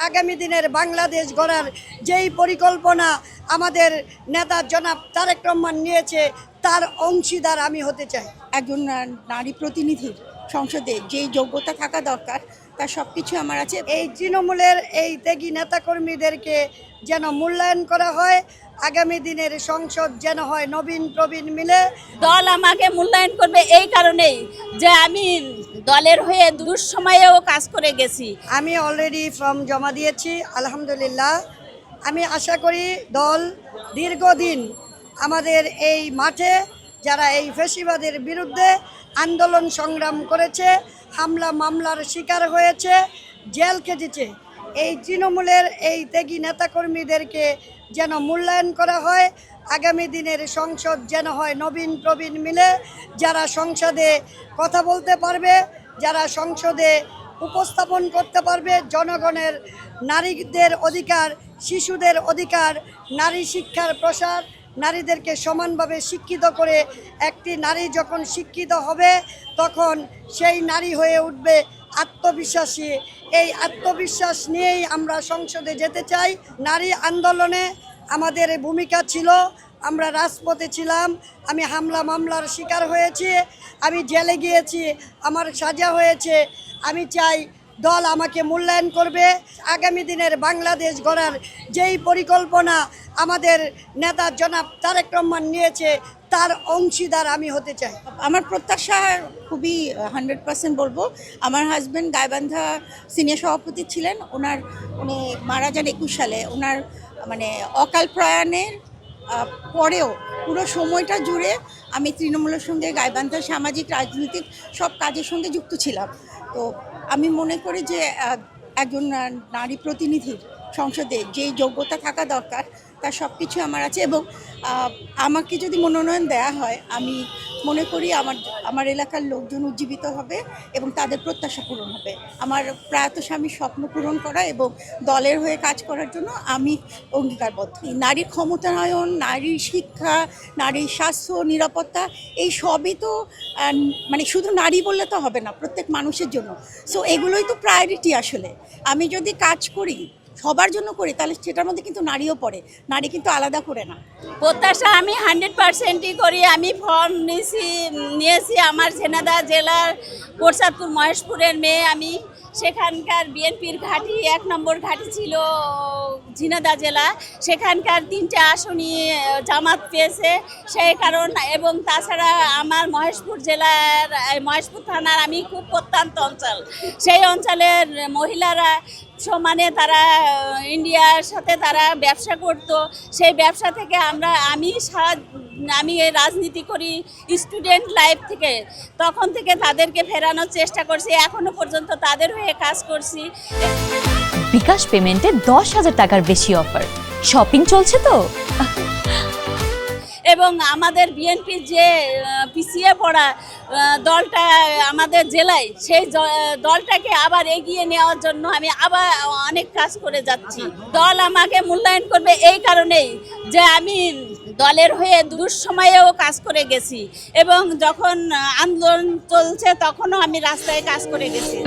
আগামী দিনের বাংলাদেশ গড়ার যেই পরিকল্পনা আমাদের নেতা জনাব তারেক রহমান নিয়েছে তার অংশীদার আমি হতে চাই। একজন নারী প্রতিনিধির সংসদে যেই যোগ্যতা থাকা দরকার তার সব কিছু আমার আছে। এই তৃণমূলের এই ত্যাগী নেতাকর্মীদেরকে যেন মূল্যায়ন করা হয়, আগামী দিনের সংসদ যেন হয় নবীন প্রবীণ মিলে। দল আমাকে মূল্যায়ন করবে এই কারণেই যে আমি দলের হয়ে দুঃসময়েও কাজ করে গেছি। আমি অলরেডি ফর্ম জমা দিয়েছি, আলহামদুলিল্লাহ। আমি আশা করি দল দীর্ঘদিন আমাদের এই মাঠে যারা এই ফ্যাসিবাদের বিরুদ্ধে আন্দোলন সংগ্রাম করেছে, হামলা মামলার শিকার হয়েছে, জেল খেটেছে, এই তৃণমূলের এই ত্যাগী নেতাকর্মীদেরকে যেন মূল্যায়ন করা হয়, আগামী দিনের সংসদ যেন হয় নবীন প্রবীণ মিলে, যারা সংসদে কথা বলতে পারবে, যারা সংসদে উপস্থাপন করতে পারবে জনগণের নারীদের অধিকার, শিশুদের অধিকার, নারী শিক্ষার প্রসার, নারীদেরকে সমানভাবে শিক্ষিত করে একটি নারী যখন শিক্ষিত হবে তখন সেই নারী হয়ে উঠবে আত্মবিশ্বাসী। এই আত্মবিশ্বাস নিয়েই আমরা সংসদে যেতে চাই। নারী আন্দোলনে আমাদের ভূমিকা ছিল, আমরা রাজপথে ছিলাম, আমি হামলা মামলার শিকার হয়েছি, আমি জেলে গিয়েছি, আমার সাজা হয়েছে। আমি চাই দল আমাকে মূল্যায়ন করবে, আগামী দিনের বাংলাদেশ গড়ার যেই পরিকল্পনা আমাদের নেতা জনাব তারেক রহমান নিয়েছে তার অংশীদার আমি হতে চাই। আমার প্রত্যাশা খুবই 100% বলবো। আমার হাজব্যান্ড গাইবান্ধা সিনিয়র সভাপতি ছিলেন, উনি মারা যান 21 সালে। ওনার অকাল প্রয়াণের পরেও পুরো সময়টা জুড়ে আমি তৃণমূলের সঙ্গে গাইবান্ধার সামাজিক রাজনৈতিক সব কাজের সঙ্গে যুক্ত ছিলাম। তো আমি মনে করি যে একজন নারী প্রতিনিধির সংসদে যেই যোগ্যতা থাকা দরকার তার সব কিছু আমার আছে, এবং আমাকে যদি মনোনয়ন দেয়া হয় আমি মনে করি আমার এলাকার লোকজন উজ্জীবিত হবে এবং তাদের প্রত্যাশা পূরণ হবে। আমার প্রয়াত স্বামীর স্বপ্ন পূরণ করা এবং দলের হয়ে কাজ করার জন্য আমি অঙ্গীকারবদ্ধ। নারীর ক্ষমতায়ন, নারীর শিক্ষা, নারীর স্বাস্থ্য, নিরাপত্তা, এই সবই তো শুধু নারী বললে তো হবে না, প্রত্যেক মানুষের জন্য। সো এগুলোই তো প্রায়োরিটি। আসলে আমি যদি কাজ করি সবার জন্য করি তাহলে সেটার মধ্যে কিন্তু নারীও পড়ে, নারী কিন্তু আলাদা করে না। প্রত্যাশা আমি 100%ই করি। আমি ফর্ম নিয়েছি আমার ঝিনাইদহ জেলার কোরসাদপুর মহেশপুরের মেয়ে। আমি সেখানকার বিএনপির ঘাঁটি 1 নম্বর ঘাঁটি ছিল ঝিনাইদহ জেলা, সেখানকার 3টে আসনই জামাত পেয়েছে সেই কারণ। এবং তাছাড়া আমার মহেশপুর জেলার মহেশপুর থানার আমি খুব প্রত্যন্ত অঞ্চল, সেই অঞ্চলের মহিলারা সমানে তারা ইন্ডিয়ার সাথে তারা ব্যবসা করত। সেই ব্যবসা থেকে আমি এই রাজনীতি করি স্টুডেন্ট লাইফ থেকে, তখন থেকে তাদেরকে ফেরানোর চেষ্টা করছি, এখনো পর্যন্ত তাদের হয়ে কাজ করছি। বিকাশ পেমেন্টে 10,000 টাকার বেশি অফার, শপিং চলছে তো। এবং আমাদের বিএনপির যে পিছিয়ে পড়া দলটা আমাদের জেলায়, সেই দলটাকে আবার এগিয়ে নেওয়ার জন্য আমি আবার অনেক কাজ করে যাচ্ছি। দল আমাকে মূল্যায়ন করবে এই কারণেই যে আমি দলের হয়ে দুঃসময়েও কাজ করে গেছি এবং যখন আন্দোলন চলছে তখনও আমি রাস্তায় কাজ করে গেছি।